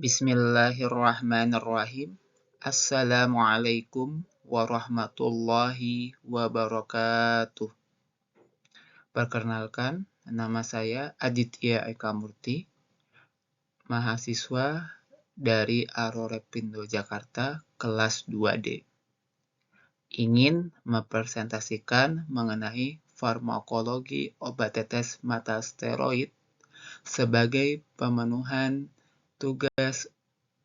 Bismillahirrahmanirrahim. Assalamualaikum warahmatullahi wabarakatuh. Perkenalkan, nama saya Aditya Eka Murti, mahasiswa dari Arorepindo Jakarta, kelas 2D. Ingin mempresentasikan mengenai farmakologi obat tetes mata steroid sebagai pemenuhan tugas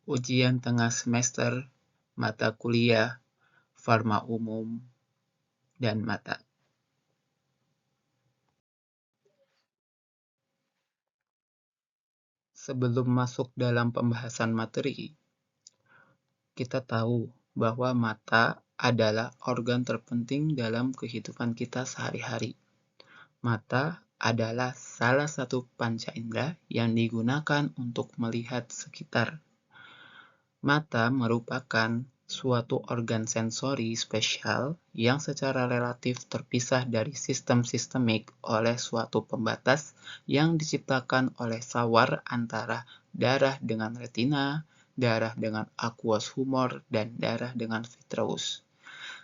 ujian tengah semester mata kuliah Farma Umum dan Mata. Sebelum masuk dalam pembahasan materi, kita tahu bahwa mata adalah organ terpenting dalam kehidupan kita sehari-hari. Mata adalah salah satu panca indera yang digunakan untuk melihat sekitar. Mata merupakan suatu organ sensori spesial yang secara relatif terpisah dari sistem sistemik oleh suatu pembatas yang diciptakan oleh sawar antara darah dengan retina, darah dengan aqueous humor, dan darah dengan vitreous.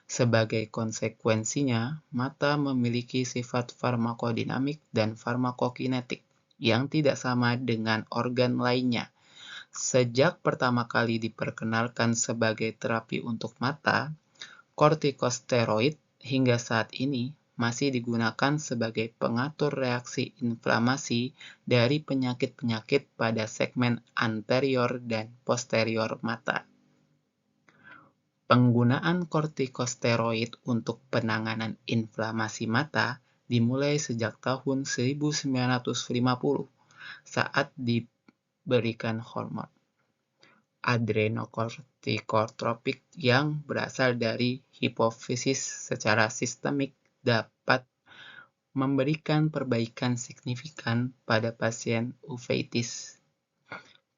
Sebagai konsekuensinya, mata memiliki sifat farmakodinamik dan farmakokinetik yang tidak sama dengan organ lainnya. Sejak pertama kali diperkenalkan sebagai terapi untuk mata, kortikosteroid hingga saat ini masih digunakan sebagai pengatur reaksi inflamasi dari penyakit-penyakit pada segmen anterior dan posterior mata. Penggunaan kortikosteroid untuk penanganan inflamasi mata dimulai sejak tahun 1950 saat diberikan hormon adrenokortikotropik yang berasal dari hipofisis secara sistemik dapat memberikan perbaikan signifikan pada pasien uveitis.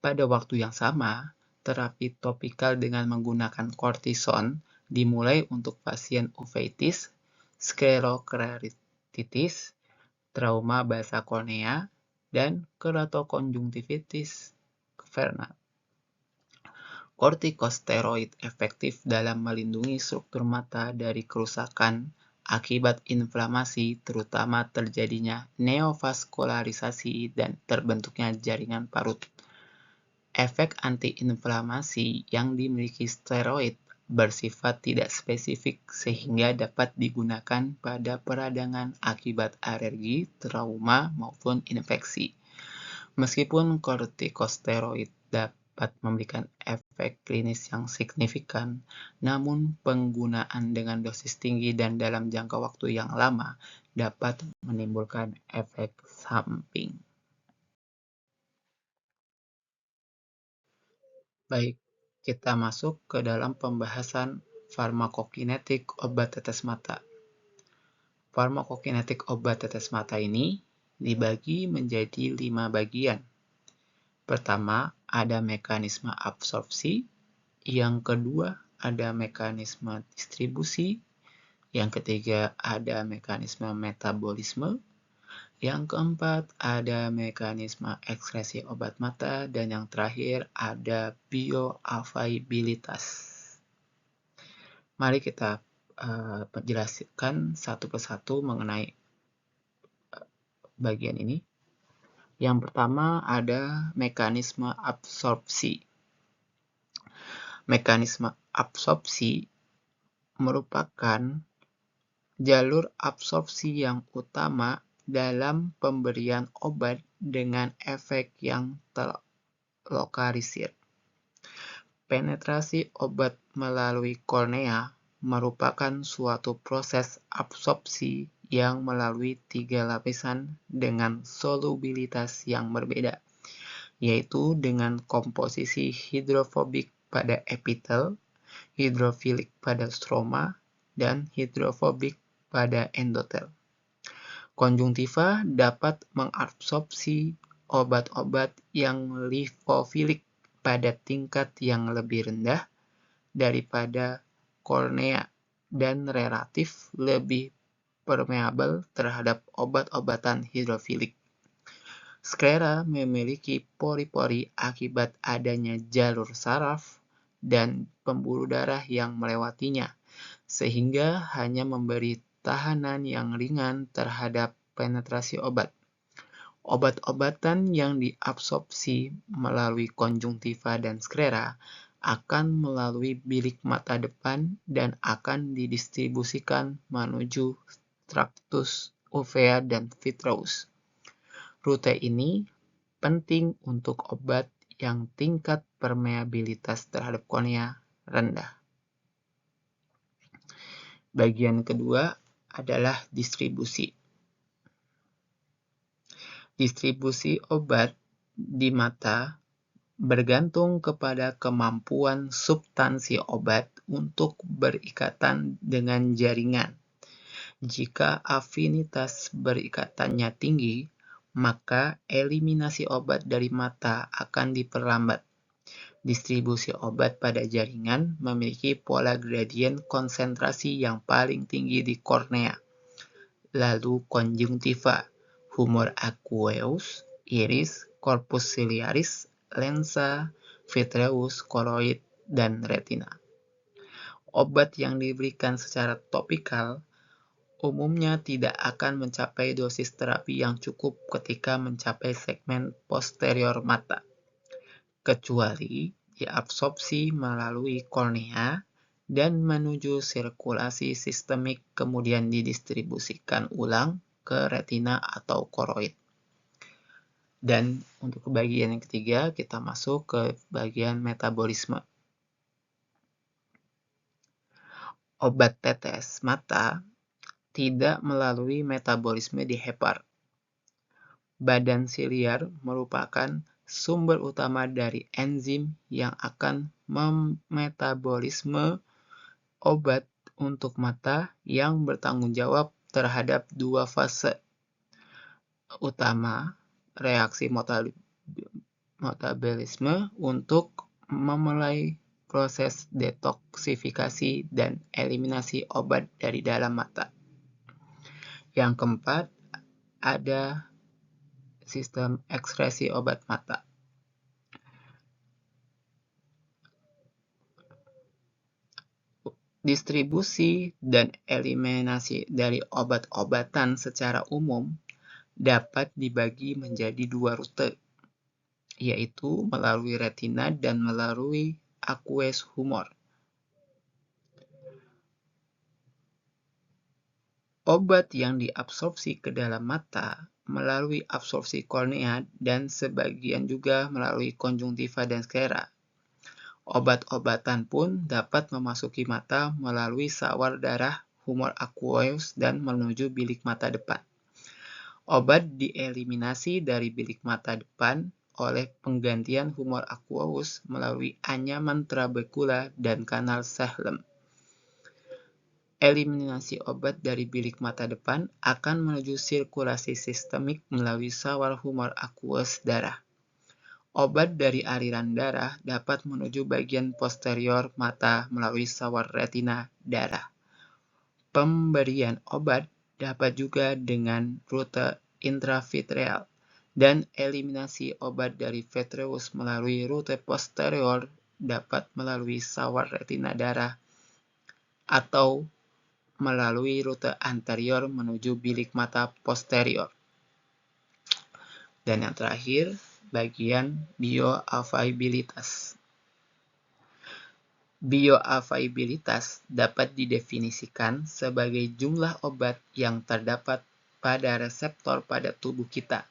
Pada waktu yang sama, terapi topikal dengan menggunakan kortison dimulai untuk pasien uveitis, sklerokeratitis, trauma basa kornea, dan keratokonjungtivitis vernal. Kortikosteroid efektif dalam melindungi struktur mata dari kerusakan akibat inflamasi, terutama terjadinya neovaskularisasi dan terbentuknya jaringan parut. Efek antiinflamasi yang dimiliki steroid bersifat tidak spesifik sehingga dapat digunakan pada peradangan akibat alergi, trauma, maupun infeksi. Meskipun kortikosteroid dapat memberikan efek klinis yang signifikan, namun penggunaan dengan dosis tinggi dan dalam jangka waktu yang lama dapat menimbulkan efek samping. Baik, kita masuk ke dalam pembahasan farmakokinetik obat tetes mata. Farmakokinetik obat tetes mata ini dibagi menjadi 5 bagian. Pertama, ada mekanisme absorpsi. Yang kedua, ada mekanisme distribusi. Yang ketiga, ada mekanisme metabolisme. Yang keempat, ada mekanisme ekskresi obat mata. Dan yang terakhir, ada bioavailabilitas. Mari kita jelaskan satu persatu mengenai bagian ini. Yang pertama ada mekanisme absorpsi. Mekanisme absorpsi merupakan jalur absorpsi yang utama dalam pemberian obat dengan efek yang terlokalisir. Penetrasi obat melalui kornea merupakan suatu proses absorpsi yang melalui 3 lapisan dengan solubilitas yang berbeda, yaitu dengan komposisi hidrofobik pada epitel, hidrofilik pada stroma, dan hidrofobik pada endotel. Konjungtiva dapat mengabsorpsi obat-obat yang lipofilik pada tingkat yang lebih rendah daripada kornea dan relatif lebih permeabel terhadap obat-obatan hidrofilik. Sklera memiliki pori-pori akibat adanya jalur saraf dan pembuluh darah yang melewatinya, sehingga hanya memberi tahanan yang ringan terhadap penetrasi obat. Obat-obatan yang diabsorpsi melalui konjungtiva dan sklera akan melalui bilik mata depan dan akan didistribusikan menuju traktus uvea dan vitreous. Rute ini penting untuk obat yang tingkat permeabilitas terhadap kornea rendah. Bagian kedua adalah distribusi. Distribusi obat di mata bergantung kepada kemampuan substansi obat untuk berikatan dengan jaringan. Jika afinitas berikatannya tinggi, maka eliminasi obat dari mata akan diperlambat. Distribusi obat pada jaringan memiliki pola gradien konsentrasi yang paling tinggi di kornea, lalu konjungtiva, humor aqueous, iris, corpus ciliaris, lensa, vitreous, koroid, dan retina. Obat yang diberikan secara topikal umumnya tidak akan mencapai dosis terapi yang cukup ketika mencapai segmen posterior mata, kecuali diabsorpsi melalui kornea dan menuju sirkulasi sistemik kemudian didistribusikan ulang ke retina atau koroid. Dan untuk bagian yang ketiga, kita masuk ke bagian metabolisme. Obat tetes mata tidak melalui metabolisme di hepar. Badan siliar merupakan sumber utama dari enzim yang akan memetabolisme obat untuk mata yang bertanggung jawab terhadap dua fase utama reaksi metabolisme untuk memulai proses detoksifikasi dan eliminasi obat dari dalam mata. Yang keempat, ada sistem ekskresi obat mata. Distribusi dan eliminasi dari obat-obatan secara umum dapat dibagi menjadi dua rute, yaitu melalui retina dan melalui aqueous humor. Obat yang diabsorpsi ke dalam mata melalui absorpsi kornea dan sebagian juga melalui konjungtiva dan sklera. Obat-obatan pun dapat memasuki mata melalui sawar darah humor aqueous dan menuju bilik mata depan. Obat dieliminasi dari bilik mata depan oleh penggantian humor aqueous melalui anyaman trabekula dan kanal Schlemm. Eliminasi obat dari bilik mata depan akan menuju sirkulasi sistemik melalui sawar humor aqueous darah. Obat dari aliran darah dapat menuju bagian posterior mata melalui sawar retina darah. Pemberian obat dapat juga dengan rute intravitreal, dan eliminasi obat dari vitreous melalui rute posterior dapat melalui sawar retina darah atau melalui rute anterior menuju bilik mata posterior. Dan yang terakhir, bagian bioavailabilitas. Bioavailabilitas dapat didefinisikan sebagai jumlah obat yang terdapat pada reseptor pada tubuh kita.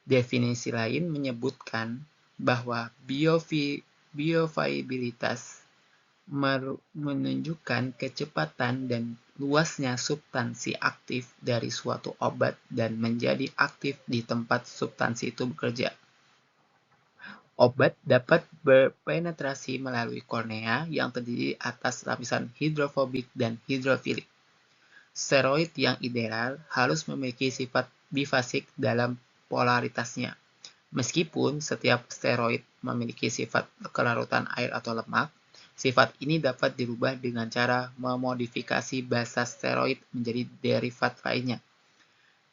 Definisi lain menyebutkan bahwa bioavailabilitas menunjukkan kecepatan dan luasnya substansi aktif dari suatu obat dan menjadi aktif di tempat substansi itu bekerja. Obat dapat berpenetrasi melalui kornea yang terdiri atas lapisan hidrofobik dan hidrofilik. Steroid yang ideal harus memiliki sifat bifasik dalam polaritasnya. Meskipun setiap steroid memiliki sifat kelarutan air atau lemak, sifat ini dapat dirubah dengan cara memodifikasi basa steroid menjadi derivat lainnya.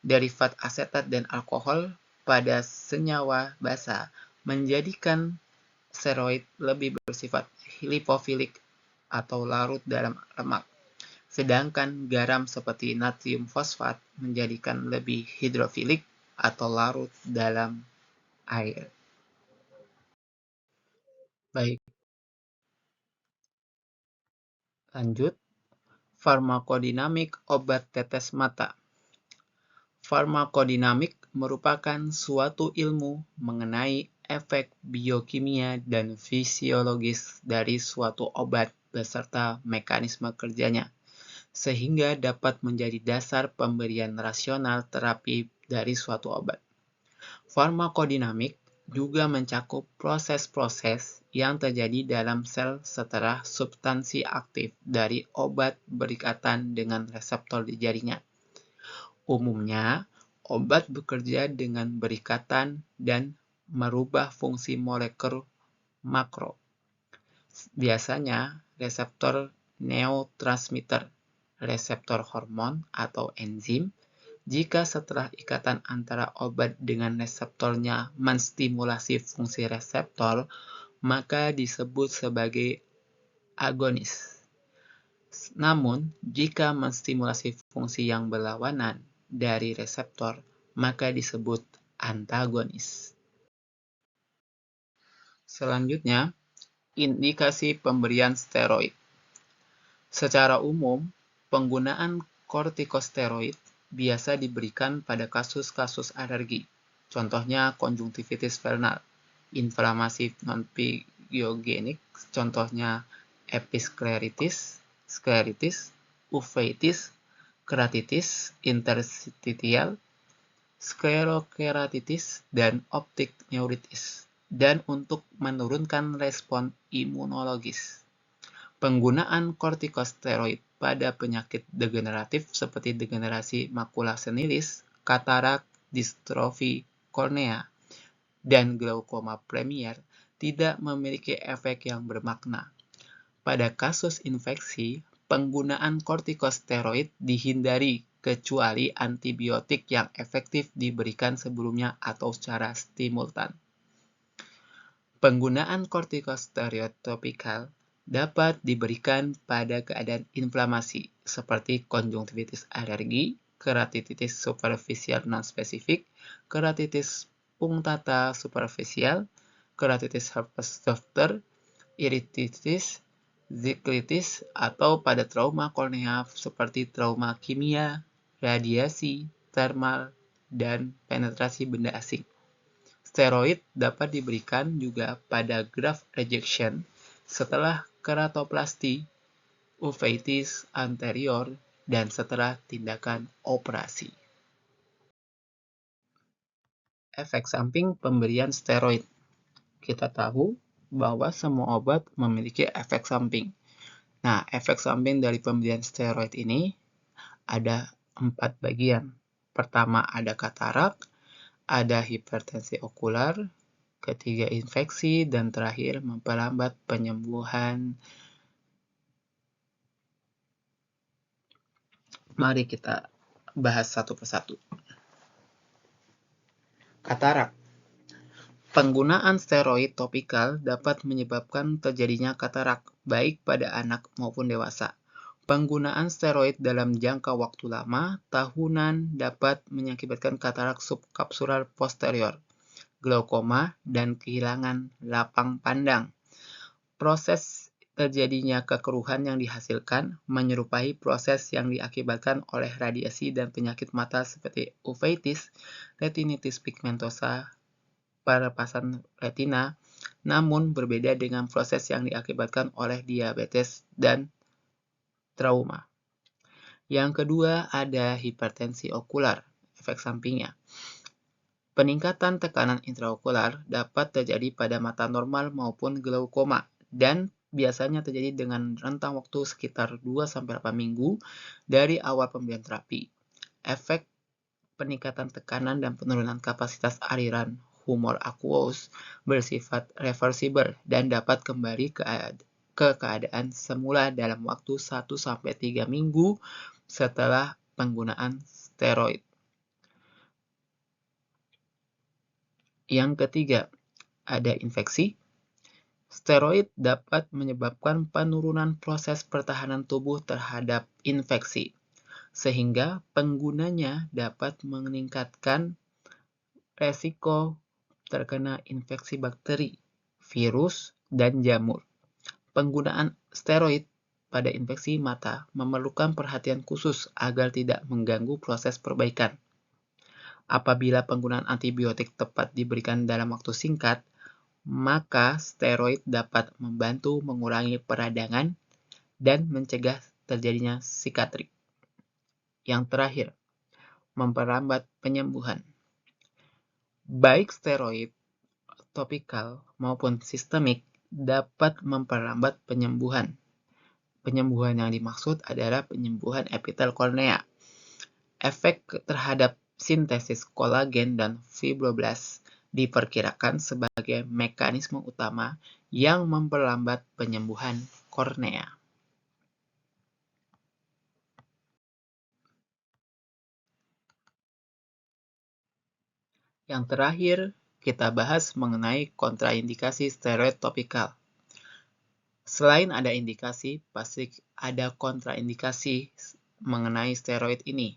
Derivat asetat dan alkohol pada senyawa basa menjadikan steroid lebih bersifat lipofilik atau larut dalam lemak. Sedangkan garam seperti natrium fosfat menjadikan lebih hidrofilik atau larut dalam air. Baik, lanjut. Farmakodinamik obat tetes mata. Farmakodinamik merupakan suatu ilmu mengenai efek biokimia dan fisiologis dari suatu obat beserta mekanisme kerjanya, sehingga dapat menjadi dasar pemberian rasional terapi dari suatu obat. Farmakodinamik juga mencakup proses-proses yang terjadi dalam sel setelah substansi aktif dari obat berikatan dengan reseptor di jaringan. Umumnya, obat bekerja dengan berikatan dan merubah fungsi molekul makro. Biasanya, reseptor neurotransmitter, reseptor hormon atau enzim. Jika setelah ikatan antara obat dengan reseptornya menstimulasi fungsi reseptor, maka disebut sebagai agonis. Namun, jika menstimulasi fungsi yang berlawanan dari reseptor, maka disebut antagonis. Selanjutnya, indikasi pemberian steroid. Secara umum, penggunaan kortikosteroid biasa diberikan pada kasus-kasus alergi, contohnya konjungtivitis vernal, inflamasi non-pyogenik, contohnya episkleritis, skleritis, uveitis, keratitis interstitial, sklerokeratitis, dan optik neuritis, dan untuk menurunkan respon imunologis. Penggunaan kortikosteroid pada penyakit degeneratif seperti degenerasi makula senilis, katarak, distrofi kornea, dan glaukoma premier tidak memiliki efek yang bermakna. Pada kasus infeksi, penggunaan kortikosteroid dihindari kecuali antibiotik yang efektif diberikan sebelumnya atau secara simultan. Penggunaan kortikosteroid topikal dapat diberikan pada keadaan inflamasi seperti konjungtivitis alergi, keratitis superficial non-spesifik, keratitis punctata superficial, keratitis herpes zoster, iriditis, ziklitis, atau pada trauma kornea seperti trauma kimia, radiasi, termal, dan penetrasi benda asing. Steroid dapat diberikan juga pada graft rejection setelah keratoplasti, uveitis anterior, dan setelah tindakan operasi. Efek samping pemberian steroid. Kita tahu bahwa semua obat memiliki efek samping. Nah, efek samping dari pemberian steroid ini ada 4 bagian. Pertama ada katarak, ada hipertensi okular, ketiga infeksi, dan terakhir memperlambat penyembuhan. Mari kita bahas satu persatu. Katarak. Penggunaan steroid topikal dapat menyebabkan terjadinya katarak, baik pada anak maupun dewasa. Penggunaan steroid dalam jangka waktu lama, tahunan, dapat mengakibatkan katarak subkapsular posterior, glaukoma, dan kehilangan lapang pandang. Proses terjadinya kekeruhan yang dihasilkan menyerupai proses yang diakibatkan oleh radiasi dan penyakit mata seperti uveitis, retinitis pigmentosa, pelepasan retina, namun berbeda dengan proses yang diakibatkan oleh diabetes dan trauma. Yang kedua ada hipertensi okular, efek sampingnya. Peningkatan tekanan intraokular dapat terjadi pada mata normal maupun glaukoma dan biasanya terjadi dengan rentang waktu sekitar 2-8 minggu dari awal pemberian terapi. Efek peningkatan tekanan dan penurunan kapasitas aliran humor aqueous bersifat reversibel dan dapat kembali ke keadaan semula dalam waktu 1-3 minggu setelah penggunaan steroid. Yang ketiga, ada infeksi. Steroid dapat menyebabkan penurunan proses pertahanan tubuh terhadap infeksi, sehingga penggunanya dapat meningkatkan resiko terkena infeksi bakteri, virus, dan jamur. Penggunaan steroid pada infeksi mata memerlukan perhatian khusus agar tidak mengganggu proses perbaikan. Apabila penggunaan antibiotik tepat diberikan dalam waktu singkat, maka steroid dapat membantu mengurangi peradangan dan mencegah terjadinya sikatrik. Yang terakhir, memperlambat penyembuhan. Baik steroid topikal maupun sistemik dapat memperlambat penyembuhan. Penyembuhan yang dimaksud adalah penyembuhan epitel kornea. Efek terhadap sintesis kolagen dan fibroblast diperkirakan sebagai mekanisme utama yang memperlambat penyembuhan kornea. Yang terakhir, kita bahas mengenai kontraindikasi steroid topikal. Selain ada indikasi, pasti ada kontraindikasi mengenai steroid ini.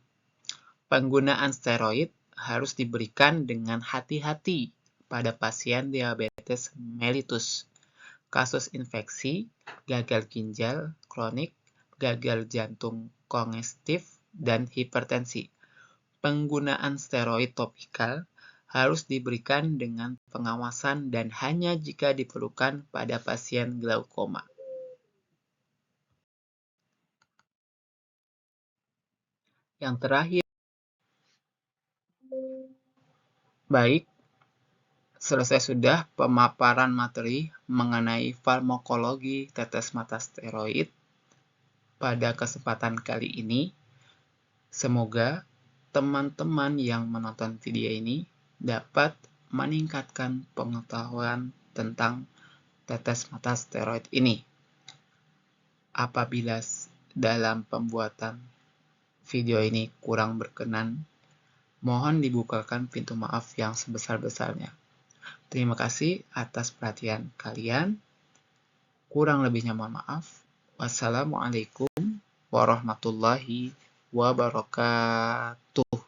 Penggunaan steroid harus diberikan dengan hati-hati pada pasien diabetes mellitus, kasus infeksi, gagal ginjal kronik, gagal jantung kongestif, dan hipertensi. Penggunaan steroid topikal harus diberikan dengan pengawasan dan hanya jika diperlukan pada pasien glaukoma. Yang terakhir, baik, selesai sudah pemaparan materi mengenai farmakologi tetes mata steroid pada kesempatan kali ini. Semoga teman-teman yang menonton video ini dapat meningkatkan pengetahuan tentang tetes mata steroid ini. Apabila dalam pembuatan video ini kurang berkenan, mohon dibukakan pintu maaf yang sebesar-besarnya. Terima kasih atas perhatian kalian. Kurang lebihnya mohon maaf. Wassalamualaikum warahmatullahi wabarakatuh.